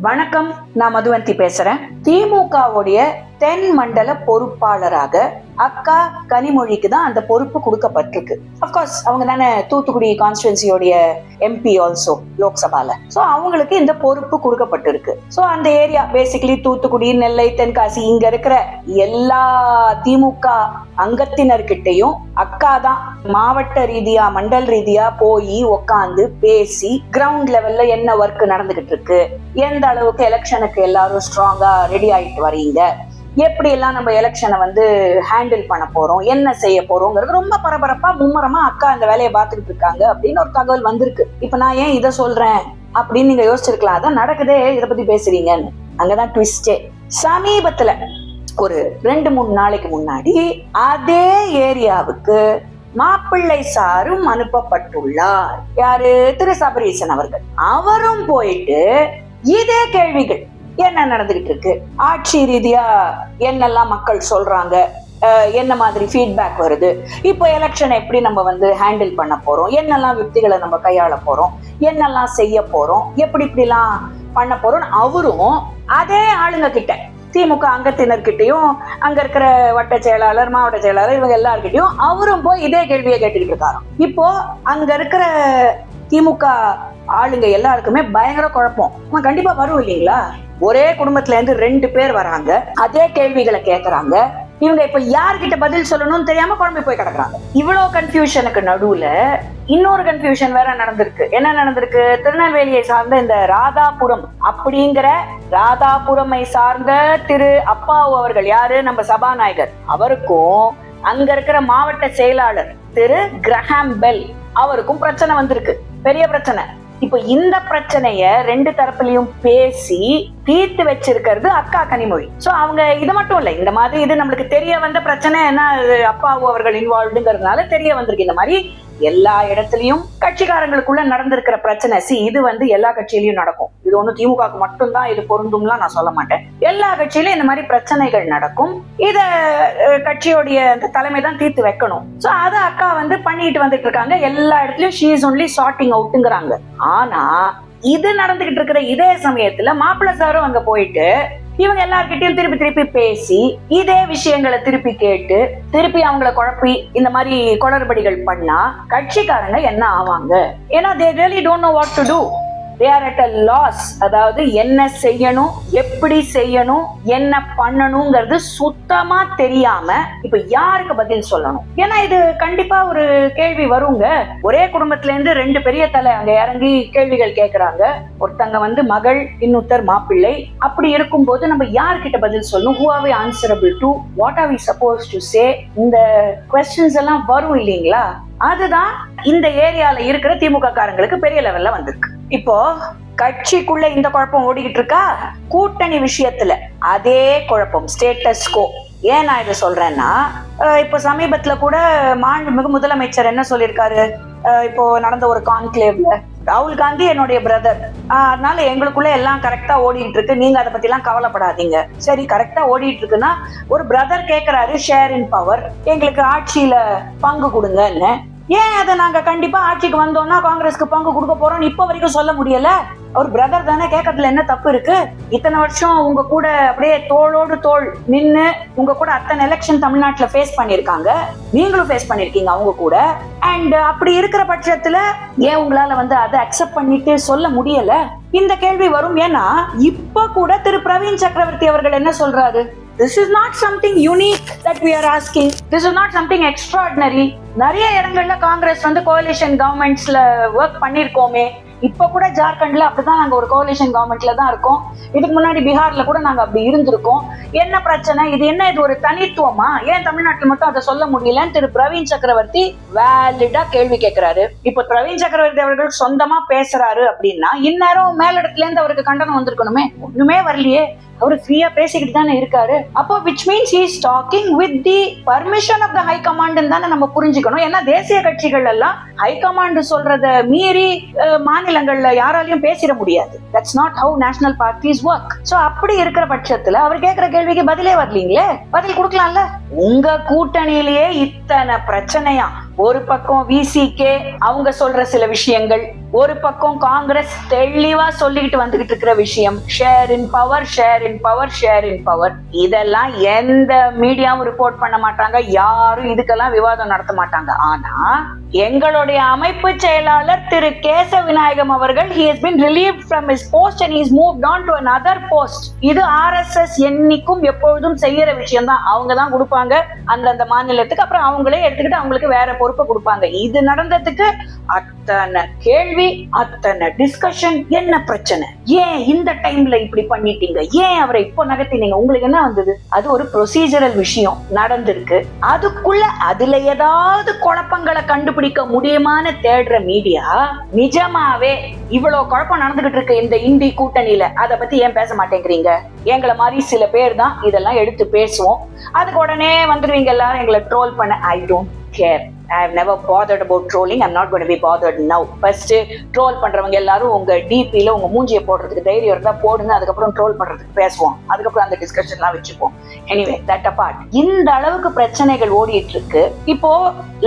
வணக்கம், நான் மதுவந்தி பேசுறேன். திமுகவுடைய தென் மண்டல பொறுப்பாளராக அக்கா கனிமொழிக்கு தான் அந்த பொறுப்பு கொடுக்கப்பட்டிருக்கு. அப்கோர்ஸ் அவங்க தானே தூத்துக்குடி கான்ஸ்டிடுவன்சியோடைய எம்பி ஆல்சோ லோக்சபால. சோ அவங்களுக்கு இந்த பொறுப்பு கொடுக்கப்பட்டிருக்கு. சோ அந்த ஏரியா பேசிக்கலி தூத்துக்குடி, நெல்லை, தென்காசி இங்க இருக்கிற எல்லா திமுக அங்கத்தினர்கிட்டையும் அக்கா தான் மாவட்ட ரீதியா மண்டல் ரீதியா போய் உக்காந்து பேசி கிரவுண்ட் லெவல்ல என்ன ஒர்க் நடந்துகிட்டு இருக்கு, எந்த அளவுக்கு எலெக்ஷனுக்கு எல்லாரும் ஸ்ட்ராங்கா ரெடி ஆயிட்டு வரீங்க, எப்படி எல்லாம் நம்ம எலெக்ஷனை ஹேண்டில் பண்ண போறோம், என்ன செய்ய போறோங்கிறது ரொம்ப பரபரப்பா மும்முரமா அக்கா அந்த வேலையை பார்த்துக்கிட்டு இருக்காங்க அப்படின்னு ஒரு தகவல் வந்திருக்கு. இப்ப நான் ஏன் இதை சொல்றேன் அப்படின்னு நீங்க யோசிச்சிருக்கலாம். அதான் நடக்குதே, இதை பத்தி பேசுறீங்கன்னு. அங்கதான் ட்விஸ்டே. சமீபத்துல ஒரு 2-3 நாளைக்கு முன்னாடி அதே ஏரியாவுக்கு மாப்பிள்ளை சாரும் அனுப்பப்பட்டுள்ளார். யாரு? திரு சபரீசன் அவர்கள். அவரும் போயிட்டு இதே கேள்விகள், என்ன நடந்துகிட்டு இருக்கு, ஆட்சி ரீதியா என்னெல்லாம் மக்கள் சொல்றாங்க, என்ன மாதிரி ஃபீட்பேக் வருது, இப்போ எலெக்ஷனை எப்படி நம்ம ஹேண்டில் பண்ண போறோம், என்னெல்லாம் யுக்திகளை நம்ம கையாள போறோம், என்னெல்லாம் செய்ய போறோம், எப்படி இப்படிலாம் பண்ண போறோம், அவரும் அதே ஆளுங்க கிட்ட திமுக அங்கத்தினர்கிட்டையும் அங்க இருக்கிற வட்ட செயலாளர், மாவட்ட செயலாளர், இவங்க எல்லார்கிட்டையும் அவரும் போய் இதே கேள்வியை கேட்டுக்கிட்டு இருக்காராம். இப்போ அங்க இருக்கிற திமுக ஆளுங்க எல்லாருக்குமே பயங்கர குழப்பம். கண்டிப்பா வரும் இல்லைங்களா? ஒரே குடும்பத்துல இருந்து 2 பேர் வராங்க, அதே கேள்விகளை கேட்கறாங்க. இவங்க இப்ப யார்கிட்ட பதில் சொல்லணும்னு தெரியாம குழம்பி போய் கிடக்குறாங்க. இவ்வளவு கன்ஃபியூஷனுக்கு நடுவுல இன்னொரு கன்ஃபியூஷன் வேற நடந்திருக்கு. என்ன நடந்திருக்கு? திருநெல்வேலியை சார்ந்த இந்த ராதாபுரம் அப்படிங்கிற ராதாபுரமை சார்ந்த திரு அப்பாவு அவர்கள், யாரு? நம்ம சபாநாயகர், அவருக்கும் அங்க இருக்கிற மாவட்ட செயலாளர் திரு கிரஹாம் பெல் அவருக்கும் பிரச்சனை வந்திருக்கு, பெரிய பிரச்சனை. இப்ப இந்த பிரச்சனைய 2 தரப்புலயும் பேசி தீர்த்து வச்சிருக்கிறது அக்கா கனிமொழி. சோ அவங்க இது மட்டும் இல்ல, இந்த மாதிரி இது நம்மளுக்கு தெரிய வந்த பிரச்சனை, என்ன அப்பாவு அவர்கள் இன்வால்வ்டுங்கிறதுனால தெரிய வந்திருக்கு. இந்த மாதிரி எல்லா இடத்துலயும் கட்சிக்காரங்களுக்குள்ள நடந்திருக்கிற பிரச்சனை. இது எல்லா கட்சியிலயும் நடக்கும். இது ஒண்ணு திமுகவுக்கு மட்டும்தான் இது பொருந்தும்லாம் நான் சொல்ல மாட்டேன். எல்லா கட்சியிலும் இந்த மாதிரி பிரச்சனைகள் நடக்கும். இத கட்சியோடைய அந்த தலைமை தான் தீர்த்து வைக்கணும். சோ அத அக்கா பண்ணிட்டு வந்துட்டு இருக்காங்க. எல்லா இடத்துலயும் ஷீ இஸ் ஒன்லி சார்ட்டிங் அவுட்ங்கிறாங்க. ஆனா இது நடந்துகிட்டு இருக்கிற இதே சமயத்துல மாப்பிள்ளை சாரும் அங்க போயிட்டு இவங்க எல்லார்கிட்டையும் திருப்பி பேசி இதே விஷயங்களை திருப்பி கேட்டு திருப்பி அவங்கள குழப்பி இந்த மாதிரி குளறுபடிகள் பண்ணா கட்சிக்காரங்க என்ன ஆவாங்க? ஏன்னா they really don't know what to do. They are at a loss. அதாவது என்ன செய்யணும், எப்படி செய்யணும், என்ன பண்ணணுங்கிறது சுத்தமா தெரியாம இப்ப யாருக்கு பதில் சொல்லணும்? ஏன்னா இது கண்டிப்பா ஒரு கேள்வி வருங்க. ஒரே குடும்பத்துல இருந்து 2 பெரிய தலை அங்க இறங்கி கேள்விகள் கேட்கறாங்க. ஒருத்தங்க மகள், இன்னொருத்தர் மாப்பிள்ளை. அப்படி இருக்கும்போது நம்ம யார்கிட்ட பதில் சொல்லணும்? Who are we answerable to? What are we supposed to say? இந்த questions எல்லாம் வரும் இல்லைங்களா? அதுதான் இந்த ஏரியால இருக்கிற திமுக காரங்களுக்கு பெரிய லெவல்ல வந்திருக்கு. இப்போ கட்சிக்குள்ள இந்த குழப்பம் ஓடிக்கிட்டு இருக்கா, கூட்டணி விஷயத்துல அதே குழப்பம், ஸ்டேட்டஸ் கோ. ஏன் நான் இதை சொல்றேன்னா, இப்போ சமீபத்துல கூட மாண்புமிகு முதலமைச்சர் என்ன சொல்லியிருக்காரு, இப்போ நடந்த ஒரு கான்க்ளேவ்ல ராகுல் காந்தி என்னுடைய பிரதர், அதனால எங்களுக்குள்ள எல்லாம் கரெக்டா ஓடிட்டு இருக்கு, நீங்க அதை பத்தி எல்லாம் கவலைப்படாதீங்க. சரி, கரெக்டா ஓடிட்டு இருக்குன்னா ஒரு பிரதர் கேட்கிறாரு ஷேர் இன் பவர், எங்களுக்கு ஆட்சியில பங்கு கொடுங்கன்னு. ஏன் அதை நாங்க கண்டிப்பா ஆட்சிக்கு வந்தோம்னா காங்கிரஸ்க்கு பங்கு கொடுக்க போறோம்னு இப்ப வரைக்கும் சொல்ல முடியல? ஒரு பிரதர் தானே, கேட்கறதுல என்ன தப்பு இருக்கு? இத்தனை வருஷம் உங்க கூட அப்படியே தோளோடு தோள் நின்னு உங்க கூட அத்தனை எலெக்ஷன் தமிழ்நாட்டுல ஃபேஸ் பண்ணிருக்காங்க, நீங்களும் ஃபேஸ் பண்ணிருக்கீங்க அவங்க கூட. அண்ட் அப்படி இருக்கிற பட்சத்துல ஏன் உங்களால அதை அக்செப்ட் பண்ணிட்டு சொல்ல முடியல? இந்த கேள்வி வரும். ஏன்னா இப்ப கூட திரு பிரவீன் சக்கரவர்த்தி அவர்கள் என்ன சொல்றாரு? This is not something unique that we are asking. This is not something extraordinary. நிறைய இடங்கள்ல காங்கிரஸ் கோalition கவர்மெண்ட்ஸ்ல ஒர்க் பண்ணிருக்கோமே. இப்ப கூட ஜார்க்கண்ட்ல அப்படிதான் நாங்க ஒரு கோalition கவர்மெண்ட்ல தான் இருக்கோம். இதுக்கு முன்னாடி பீகார்ல கூட நாங்க அப்படி இருந்திருக்கோம். என்ன பிரச்சனை? இது ஒரு தனித்துவமா? ஏன் தமிழ்நாட்டுல மட்டும் அதை சொல்ல முடியலன்னு திரு பிரவீன் சக்கரவர்த்தி வேலிடா கேள்வி கேட்கிறாரு. இப்ப பிரவீன் சக்கரவர்த்தி அவர்கள் சொந்தமா பேசுறாரு அப்படின்னா இந்நேரம் மேலிடத்துல இருந்து அவருக்கு கண்டனம் வந்திருக்கணுமே. ஒண்ணுமே வரலையே, அவரு ஃப்ரீயா பேசிக்கிட்டு தானே இருக்காரு. அப்போ which means he is talking with the permission of the high command தானே நம்ம புரிஞ்சுக்கணும். ஏன்னா தேசிய கட்சிகள் எல்லாம் ஹை கமாண்ட் சொல்றத மீறி மாநிலங்கள்ல யாராலையும் பேசிட முடியாது. That's not how national parties work. So அப்படி இருக்கிற பட்சத்துல அவர் கேட்கிற கேள்விக்கு பதிலே வரலீங்களே, பதில் கொடுக்கலாம்ல. உங்க கூட்டணியிலேயே இத்தனை பிரச்சனையா, ஒரு பக்கம் விசிகே அவங்க சொல்ற சில விஷயங்கள், ஒரு பக்கம் காங்கிரஸ் தெளிவா சொல்லிக்கிட்டு வந்துகிட்டு இருக்கிற விஷயம் ஷேர் இன் பவர், ஷேர் இன் பவர், ஷேர் இன் பவர். இதெல்லாம் எந்த மீடியாவும் ரிப்போர்ட் பண்ண மாட்டாங்க, யாரும் இதுக்கெல்லாம் விவாதம் நடத்த மாட்டாங்க. ஆனா எங்களுடைய அமைப்பு செயலாளர் திரு கேசவ விநாயகம் அவர்கள் he has been relieved from his post and he has moved on to another post. இது RSS என்னைக்கும் எப்பொழுதும் செய்யற விஷயம் தான். அவங்க தான் கொடுப்பாங்க அந்தந்த மாநிலத்துக்கு, அப்புறம் அவங்களே எடுத்துக்கிட்டு அவங்களுக்கு வேற பொறுப்பை கொடுப்பாங்க. இது நடந்ததுக்கு அத்தனை கேள்வி, அத்தனை டிஸ்கஷன். என்ன பிரச்சனை, ஏன் இந்த டைம்ல இப்படி பண்ணிட்டீங்க, ஏன் அவரை இப்போ நகர்த்தினீங்க, உங்களுக்கு என்ன வந்தது? அது ஒரு ப்ரொசீஜரல் விஷயம் நடந்திருக்கு. அதுக்குள்ள அதுல ஏதாவது குழப்பங்களை கண்டுபிடிக்க முடியுமான்னு தேடுற மீடியா நிஜமாவே இவ்வளவு குழப்பம் நடந்துகிட்டு இருக்கு இந்த இந்தி கூட்டணியில, அதை பத்தி ஏன் பேச மாட்டேங்கிறீங்க? எங்களை மாதிரி சில பேர் தான் இதெல்லாம் எடுத்து பேசுவோம், அதுக்கு உடனே வந்துருவீங்க எல்லாரும் எங்களை ட்ரோல் பண்ண. I don't care. I have never bothered about trolling. I'm not going to be bothered now. First troll பண்றவங்க எல்லாரும் உங்க டிபில உங்க மூஞ்சியை போடுறதுக்கு தைரியம் இருந்தா போடுங்க, அதுக்கப்புறம் ட்ரோல் பண்றதுக்கு பேசுவோம், அதுக்கப்புறம் அந்த டிஸ்கஷன்லாம் வச்சுப்போம். எனிவே தட் அபார்ட், இந்த அளவுக்கு பிரச்சனைகள் ஓடிட்டு இருக்கு. இப்போ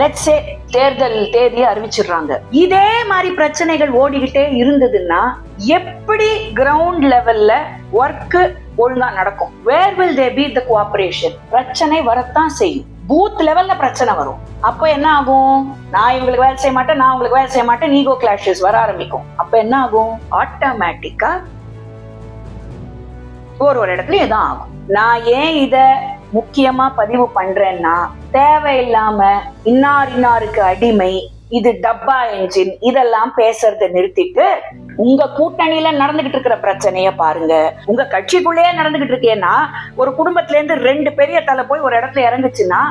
லெட்ஸ் சே தேர்தல் தேதியை அறிவிச்சிடுறாங்க. இதே மாதிரி பிரச்சனைகள் ஓடிக்கிட்டே இருந்ததுன்னா எப்படி கிரவுண்ட் லெவல்ல ஒர்க் ஒழுங்கா நடக்கும்? Where will they be the cooperation? பிரச்சனை வரத்தான் செய்யும். பூத் லெவல்ல பிரச்சனை வரும். அப்ப என்ன ஆகும்? நான் இவங்களுக்கு வேலை செய்ய மாட்டேன், நான் உங்களுக்கு வேலை செய்ய மாட்டேன், ஈகோ கிளாஷஸ் வர ஆரம்பிக்கும். அப்ப என்ன ஆகும்? ஆட்டோமேட்டிக்கா ஒரு இடத்துல இதான் ஆகும். நான் ஏன் இத முக்கியமா பதிவு பண்றேன்னா, தேவையில்லாம இன்னாருக்கு அடிமை, இது டப்பா என்ஜின், இதெல்லாம் பேசுறத நிறுத்திட்டு உங்க கூட்டணியில நடந்துகிட்டு இருக்கிற பிரச்சனைய பாருங்க. உங்க கட்சிக்குள்ளேயே நடந்துகிட்டு இருக்கேன்னா, ஒரு குடும்பத்துல இருந்து 2 பெரிய தலை போய் ஒரு இடத்துல இறங்குச்சுன்னா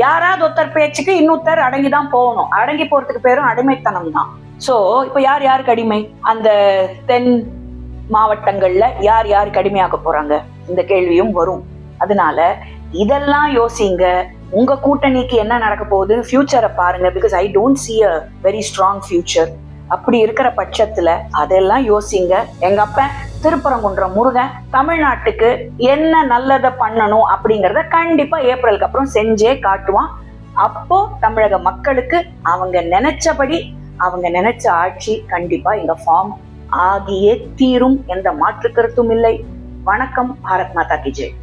யாராவது ஒருத்தர் பேச்சுக்கு இன்னொருத்தர் அடங்கிதான் போகணும். அடங்கி போறதுக்கு பேரும் அடிமைத்தனம் தான். சோ இப்ப யாருக்கு அடிமை? அந்த தென் மாவட்டங்கள்ல யாருக்கு அடிமையாக போறாங்க? இந்த கேள்வியும் வரும். அதனால இதெல்லாம் யோசிங்க. உங்க கூட்டணிக்கு என்ன நடக்க போகுது, ஃபியூச்சரை பாருங்க. Because I don't see a very strong future. அப்படி இருக்கிற பட்சத்துல அதெல்லாம் யோசிங்க. எங்க அப்பா திருப்பரங்குன்றம் முருகன் தமிழ்நாட்டுக்கு என்ன நல்லதை பண்ணணும் அப்படிங்கறத கண்டிப்பா ஏப்ரலுக்கு அப்புறம் செஞ்சே காட்டுவான். அப்போ தமிழக மக்களுக்கு அவங்க நினைச்சபடி, அவங்க நினைச்ச ஆட்சி கண்டிப்பா இங்க ஃபார்ம் ஆகியே தீரும். எந்த மாற்று கருத்தும் இல்லை. வணக்கம். பாரத் மாதா கி ஜெய்.